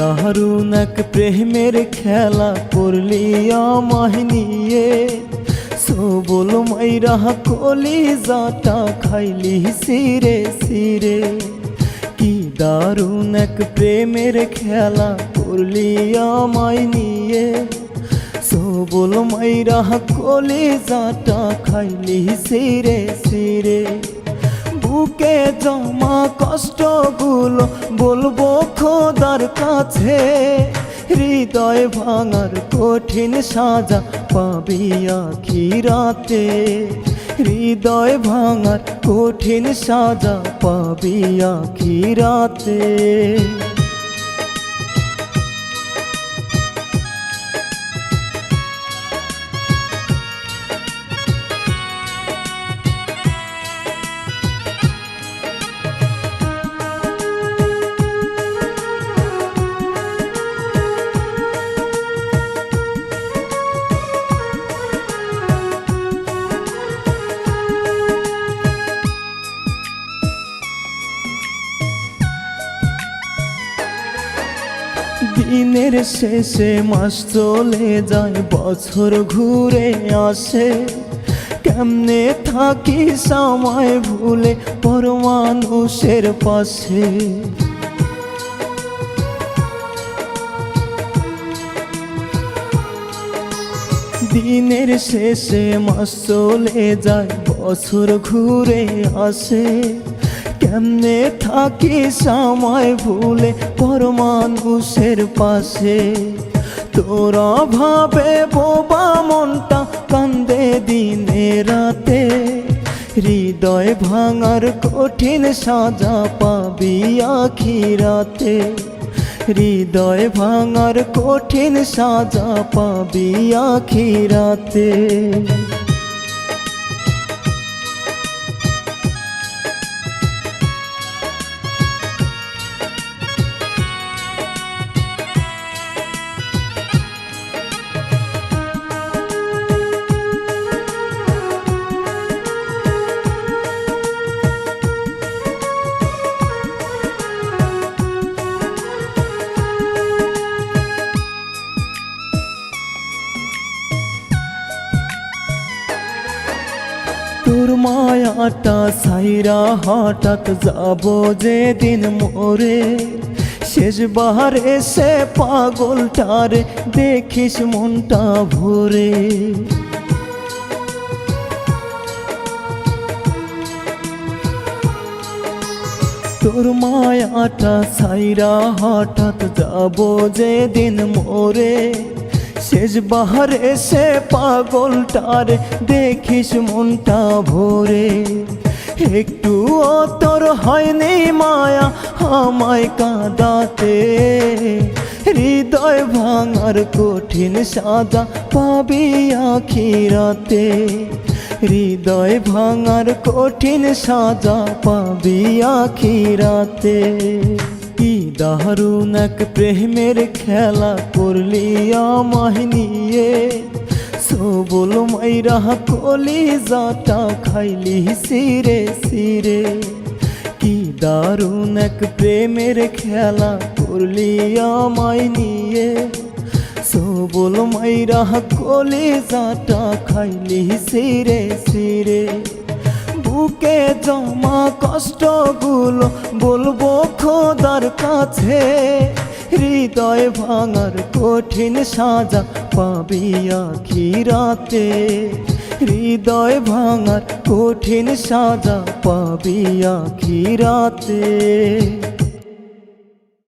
দারুণ এক প্রেমের খেলা করলি আমায় নিয়ে, সবল মাইরা কলিজাটা খাইলি সিরে সিরে। কি দারুণ এক প্রেমের খেলা করলি আমায় নিয়ে, সবল মাইরা কলিজাটা খাইলি সিরে সিরে। বুকে জমা কষ্টগুলো বলবো খোদার কাছে, হৃদয় ভাঙার কঠিন সাজা পাবি আখিরাতে। হৃদয় ভাঙার কঠিন সাজা পাবি আখিরাতে। দিনের শেষে মাস চলে যায়, বছর ঘুরে আসে, কেমনে থাকি সময় ভুলে পর মানুষের পাশে। দিনের শেষে মাস চলে যায়, বছর ঘুরে আসে, কেমনে থাকি সময় ভুলে পর মানুষের পাশে। তোরা ভাবে বোবা মনটা কান্দে দিনে রাতে, হৃদয় ভাঙার কঠিন সাজা পাবি আখিরাতে। হৃদয় ভাঙার কঠিন সাজা পাবি আখিরাতে। তোর মায়াটা সাইরা হঠাৎ যাব যেদিন মোরে, শেষবার এসে পাগলটারে দেখিস মনটা ভরে। তোর মায়াটা সাইরা হঠাৎ যাব যেদিন মোরে, শেষবার এসে পাগলটারে দেখিস মনটা ভরে। একটুও তোর হয়নি মায়া আমায় কাঁদাতে, হৃদয় ভাঙার কঠিন সাজা পাবি আখিরাতে। হৃদয় ভাঙার কঠিন সাজা পাবি আখিরাতে। কি দারুণ এক প্রেমের খেলা করলি আমায় নিয়ে, সবল মাইরা কলিজাটা খাইলি সিরে সিরে। কি দারুণ এক প্রেমের খেলা করলি আমায় নিয়ে, সবল মাইরা কলিজাটা খাইলি সিরে সিরে। বুকে জমা কষ্টগুলো বলবো খোদার কাছে, হৃদয় ভাঙার কঠিন সাজা পাবি আখিরাতে। হৃদয় ভাঙার কঠিন সাজা পাবি আখিরাতে।